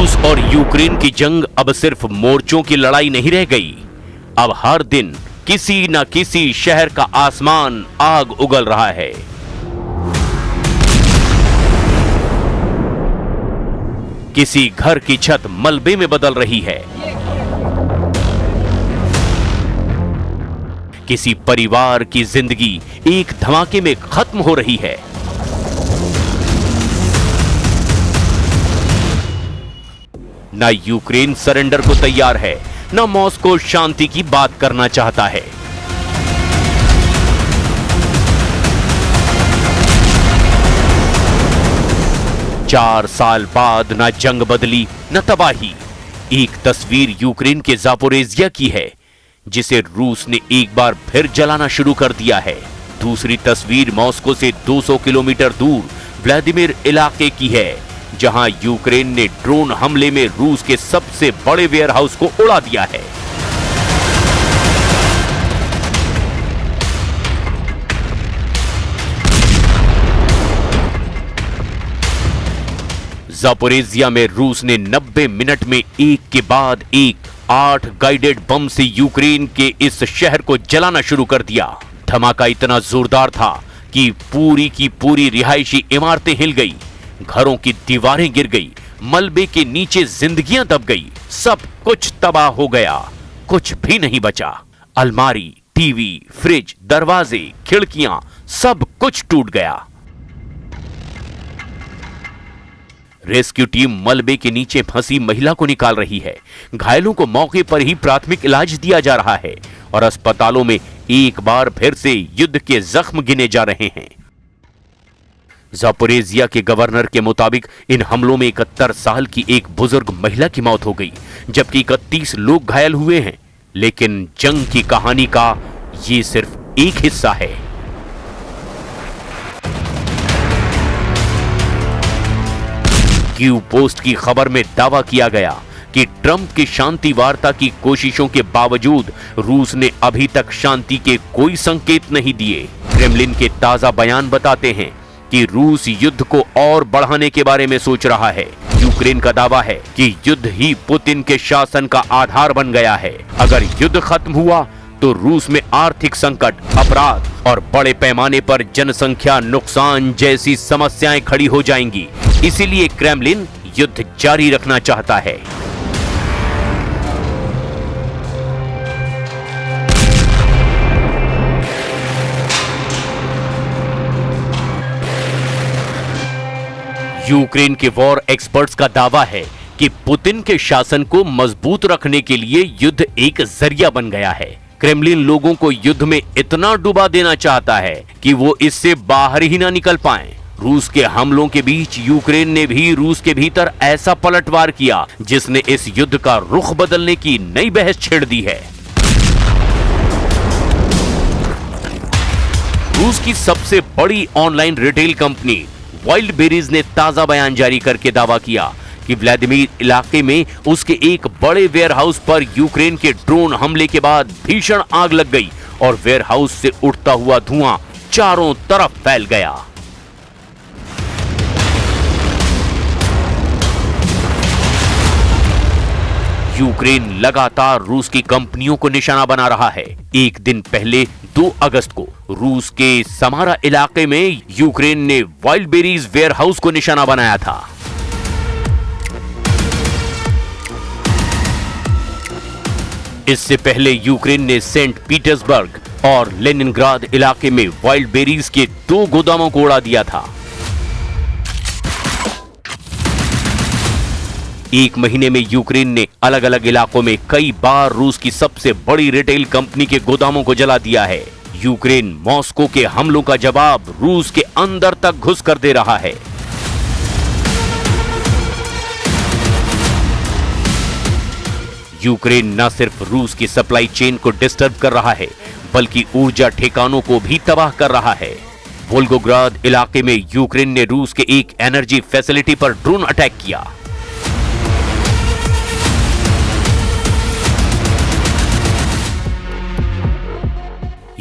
रूस और यूक्रेन की जंग अब सिर्फ मोर्चों की लड़ाई नहीं रह गई। अब हर दिन किसी न किसी शहर का आसमान आग उगल रहा है। किसी घर की छत मलबे में बदल रही है, किसी परिवार की जिंदगी एक धमाके में खत्म हो रही है। ना यूक्रेन सरेंडर को तैयार है, ना मॉस्को शांति की बात करना चाहता है। चार साल बाद ना जंग बदली न तबाही। एक तस्वीर यूक्रेन के ज़ापोरिज़िया की है, जिसे रूस ने एक बार फिर जलाना शुरू कर दिया है। दूसरी तस्वीर मॉस्को से 200 किलोमीटर दूर व्लादिमीर इलाके की है, जहां यूक्रेन ने ड्रोन हमले में रूस के सबसे बड़े वेयरहाउस को उड़ा दिया है। ज़ापोरिज़िया में रूस ने 90 मिनट में एक के बाद एक 8 गाइडेड बम से यूक्रेन के इस शहर को जलाना शुरू कर दिया। धमाका इतना जोरदार था कि पूरी की पूरी रिहायशी इमारतें हिल गई, घरों की दीवारें गिर गई, मलबे के नीचे जिंदगियां दब गई। सब कुछ तबाह हो गया, कुछ भी नहीं बचा। अलमारी, टीवी, फ्रिज, दरवाजे, खिड़कियां, सब कुछ टूट गया। रेस्क्यू टीम मलबे के नीचे फंसी महिला को निकाल रही है। घायलों को मौके पर ही प्राथमिक इलाज दिया जा रहा है और अस्पतालों में एक बार फिर से युद्ध के जख्म गिने जा रहे हैं। ज़ापोरिज़िया के गवर्नर के मुताबिक इन हमलों में 71 साल की एक बुजुर्ग महिला की मौत हो गई, जबकि 31 लोग घायल हुए हैं। लेकिन जंग की कहानी का ये सिर्फ एक हिस्सा है। कीव पोस्ट की खबर में दावा किया गया कि ट्रंप की शांति वार्ता की कोशिशों के बावजूद रूस ने अभी तक शांति के कोई संकेत नहीं दिए। क्रेमलिन के ताजा बयान बताते हैं कि रूस युद्ध को और बढ़ाने के बारे में सोच रहा है। यूक्रेन का दावा है कि युद्ध ही पुतिन के शासन का आधार बन गया है। अगर युद्ध खत्म हुआ तो रूस में आर्थिक संकट, अपराध और बड़े पैमाने पर जनसंख्या नुकसान जैसी समस्याएं खड़ी हो जाएंगी। इसीलिए क्रेमलिन युद्ध जारी रखना चाहता है। यूक्रेन के वॉर एक्सपर्ट्स का दावा है कि पुतिन के शासन को मजबूत रखने के लिए युद्ध एक जरिया बन गया है। क्रेमलिन लोगों को युद्ध में इतना डुबा देना चाहता है कि वो इससे बाहर ही ना निकल पाएं। रूस के हमलों के बीच यूक्रेन ने भी रूस के भीतर ऐसा पलटवार किया जिसने इस युद्ध का रुख बदलने की नई बहस छेड़ दी है। रूस की सबसे बड़ी ऑनलाइन रिटेल कंपनी वाइल्डबेरीज ने ताजा बयान जारी करके दावा किया कि व्लादिमीर इलाके में उसके एक बड़े वेयरहाउस पर यूक्रेन के ड्रोन हमले के बाद भीषण आग लग गई और वेयरहाउस से उठता हुआ धुआं चारों तरफ फैल गया। यूक्रेन लगातार रूस की कंपनियों को निशाना बना रहा है। एक दिन पहले 2 अगस्त को रूस के समारा इलाके में यूक्रेन ने वाइल्डबेरीज वेयरहाउस को निशाना बनाया था। इससे पहले यूक्रेन ने सेंट पीटर्सबर्ग और लेनिनग्राद इलाके में वाइल्डबेरीज के 2 गोदामों को उड़ा दिया था। एक महीने में यूक्रेन ने अलग अलग इलाकों में कई बार रूस की सबसे बड़ी रिटेल कंपनी के गोदामों को जला दिया है। यूक्रेन मॉस्को के हमलों का जवाब रूस के अंदर तक घुस कर दे रहा है। यूक्रेन न सिर्फ रूस की सप्लाई चेन को डिस्टर्ब कर रहा है, बल्कि ऊर्जा ठिकानों को भी तबाह कर रहा है। वोल्गोग्राद इलाके में यूक्रेन ने रूस के एक एनर्जी फैसिलिटी पर ड्रोन अटैक किया।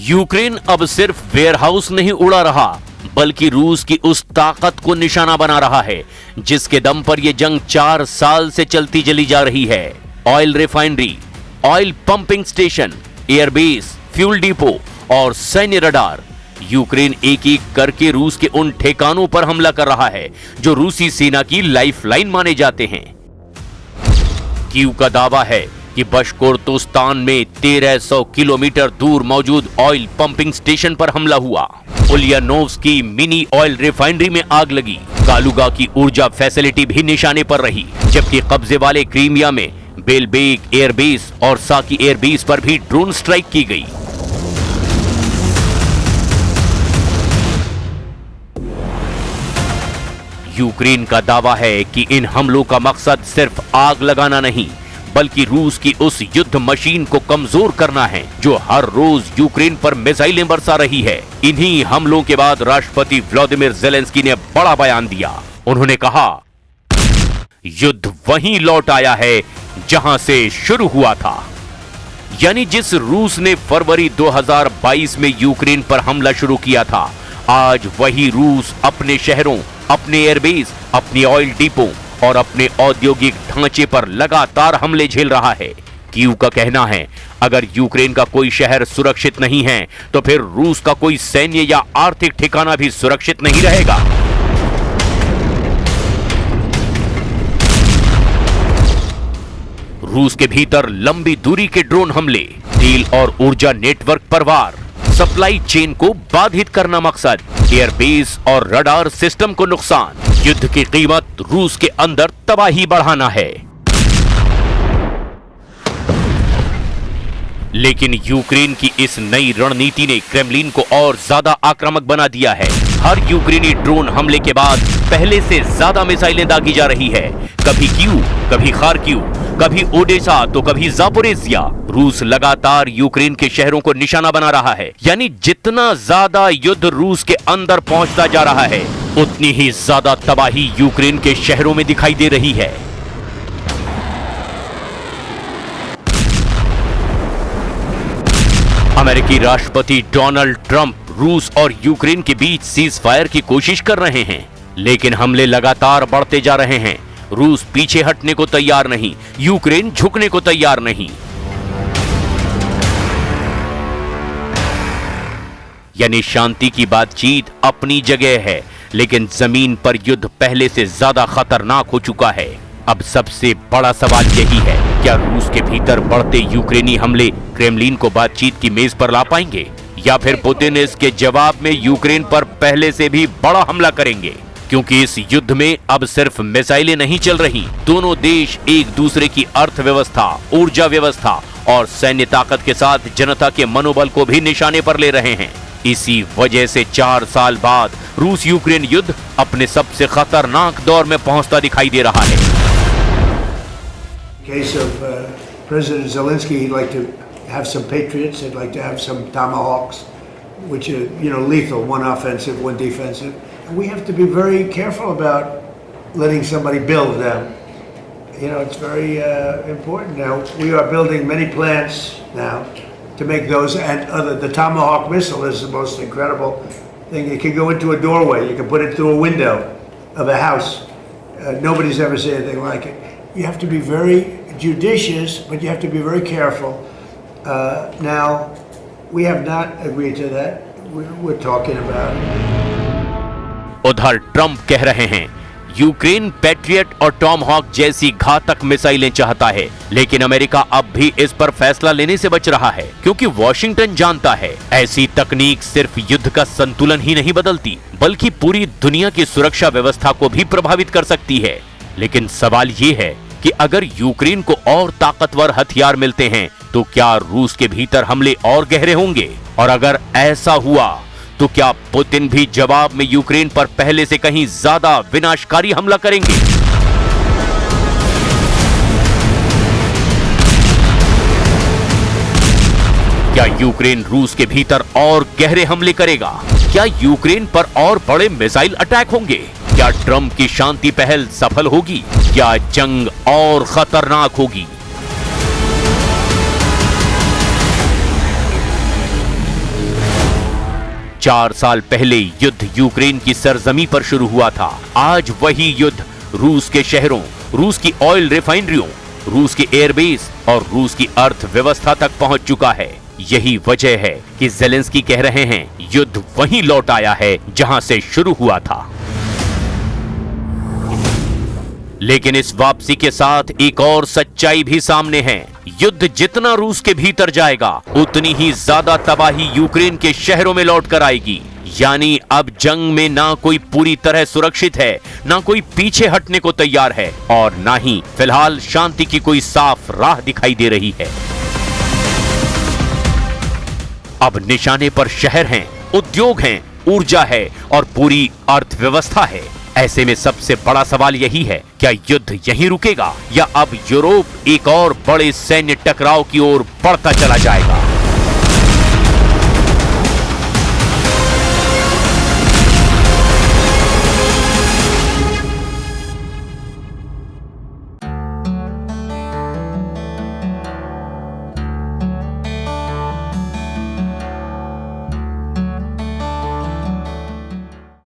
यूक्रेन अब सिर्फ वेयरहाउस नहीं उड़ा रहा, बल्कि रूस की उस ताकत को निशाना बना रहा है जिसके दम पर यह जंग 4 साल से चलती चली जा रही है। Oil refinery, oil pumping station, airbase, fuel depot और सैन्य रडार, यूक्रेन एक एक करके रूस के उन ठिकानों पर हमला कर रहा है जो रूसी सेना की लाइफलाइन माने जाते हैं। कीव का दावा है कि बशकोर्तोस्तान में 1300 किलोमीटर दूर मौजूद ऑयल पंपिंग स्टेशन पर हमला हुआ। उलियानोव्स्की मिनी ऑयल रिफाइनरी में आग लगी। कालुगा की ऊर्जा फैसिलिटी भी निशाने पर रही, जबकि कब्जे वाले क्रीमिया में बेलबेक एयरबेस और साकी एयरबेस पर भी ड्रोन स्ट्राइक की गई। यूक्रेन का दावा है कि इन हमलों का मकसद सिर्फ आग लगाना नहीं, बल्कि रूस की उस युद्ध मशीन को कमजोर करना है जो हर रोज यूक्रेन पर मिसाइलें बरसा रही है। इन्हीं हमलों के बाद राष्ट्रपति व्लादिमीर ज़ेलेंस्की ने बड़ा बयान दिया। उन्होंने कहा, युद्ध वहीं लौट आया है जहां से शुरू हुआ था। यानी जिस रूस ने फरवरी 2022 में यूक्रेन पर हमला शुरू किया था, आज वही रूस अपने शहरों, अपने एयरबेस, अपनी ऑयल डिपो और अपने औद्योगिक ढांचे पर लगातार हमले झेल रहा है। कीव का कहना है, अगर यूक्रेन का कोई शहर सुरक्षित नहीं है तो फिर रूस का कोई सैन्य या आर्थिक ठिकाना भी सुरक्षित नहीं रहेगा। रूस के भीतर लंबी दूरी के ड्रोन हमले, तेल और ऊर्जा नेटवर्क पर वार, सप्लाई चेन को बाधित करना मकसद, एयरबेस और रडार सिस्टम को नुकसान। युद्ध की कीमत रूस के अंदर तबाही बढ़ाना है। लेकिन यूक्रेन की इस नई रणनीति ने क्रेमलिन को और ज्यादा आक्रामक बना दिया है। हर यूक्रेनी ड्रोन हमले के बाद पहले से ज्यादा मिसाइलें दागी जा रही है। कभी कीव, कभी खार्किव, कभी ओडेसा तो कभी जापोरेजिया। रूस लगातार यूक्रेन के शहरों को निशाना बना रहा है। यानी जितना ज्यादा युद्ध रूस के अंदर पहुंचता जा रहा है, उतनी ही ज्यादा तबाही यूक्रेन के शहरों में दिखाई दे रही है। अमेरिकी राष्ट्रपति डोनाल्ड ट्रंप रूस और यूक्रेन के बीच सीज फायर की कोशिश कर रहे हैं, लेकिन हमले लगातार बढ़ते जा रहे हैं। रूस पीछे हटने को तैयार नहीं, यूक्रेन झुकने को तैयार नहीं। यानी शांति की बातचीत अपनी जगह है, लेकिन जमीन पर युद्ध पहले से ज्यादा खतरनाक हो चुका है। अब सबसे बड़ा सवाल यही है, क्या रूस के भीतर बढ़ते यूक्रेनी हमले क्रेमलिन को बातचीत की मेज पर ला पाएंगे, या फिर पुतिन इसके जवाब में यूक्रेन पर पहले से भी बड़ा हमला करेंगे? क्योंकि इस युद्ध में अब सिर्फ मिसाइलें नहीं चल रही, दोनों देश एक दूसरे की अर्थव्यवस्था, ऊर्जा व्यवस्था और सैन्य ताकत के साथ जनता के मनोबल को भी निशाने पर ले रहे हैं। इसी वजह से 4 साल बाद रूस यूक्रेन युद्ध अपने सबसे खतरनाक दौर में पहुंचता दिखाई दे रहा है। case of President Zelensky, he'd like to have some Patriots, he'd like to have some Tomahawks, which are, lethal, one offensive, one defensive. And we have to be very careful about letting somebody build them. It's very important now. We are building many plants now to make those, and the Tomahawk missile is the most incredible thing. It can go into a doorway. You can put it through a window of a house. Nobody's ever seen anything like it. You have to be very judicious, but you have to be very careful. Now, we have not agreed to that. We're talking about it. उधर Trump कह रहे हैं, Ukraine patriot और Tomahawk जैसी घातक मिसाइलें चाहता है, लेकिन अमेरिका अब भी इस पर फैसला लेने से बच रहा है, क्योंकि वॉशिंगटन जानता है ऐसी तकनीक सिर्फ युद्ध का संतुलन ही नहीं बदलती, बल्कि पूरी दुनिया की सुरक्षा व्यवस्था को भी प्रभावित कर सकती है। लेकिन सवाल ये है कि अगर यूक्रेन को और ताकतवर हथियार मिलते हैं तो क्या रूस के भीतर हमले और गहरे होंगे? और अगर ऐसा हुआ तो क्या पुतिन भी जवाब में यूक्रेन पर पहले से कहीं ज्यादा विनाशकारी हमला करेंगे? क्या यूक्रेन रूस के भीतर और गहरे हमले करेगा? क्या यूक्रेन पर और बड़े मिसाइल अटैक होंगे? क्या ट्रंप की शांति पहल सफल होगी या जंग और खतरनाक होगी? 4 साल पहले युद्ध यूक्रेन की सरजमी पर शुरू हुआ था। आज वही युद्ध रूस के शहरों, रूस की ऑयल रिफाइनरियों, रूस के एयरबेस और रूस की अर्थव्यवस्था तक पहुंच चुका है। यही वजह है कि ज़ेलेंस्की कह रहे हैं युद्ध वहीं लौट आया है जहां से शुरू हुआ था। लेकिन इस वापसी के साथ एक और सच्चाई भी सामने है। युद्ध जितना रूस के भीतर जाएगा उतनी ही ज्यादा तबाही यूक्रेन के शहरों में लौट कर आएगी। यानी अब जंग में ना कोई पूरी तरह सुरक्षित है, ना कोई पीछे हटने को तैयार है और ना ही फिलहाल शांति की कोई साफ राह दिखाई दे रही है। अब निशाने पर शहर हैं, उद्योग हैं, ऊर्जा है और पूरी अर्थव्यवस्था है। ऐसे में सबसे बड़ा सवाल यही है, क्या युद्ध यहीं रुकेगा या अब यूरोप एक और बड़े सैन्य टकराव की ओर बढ़ता चला जाएगा?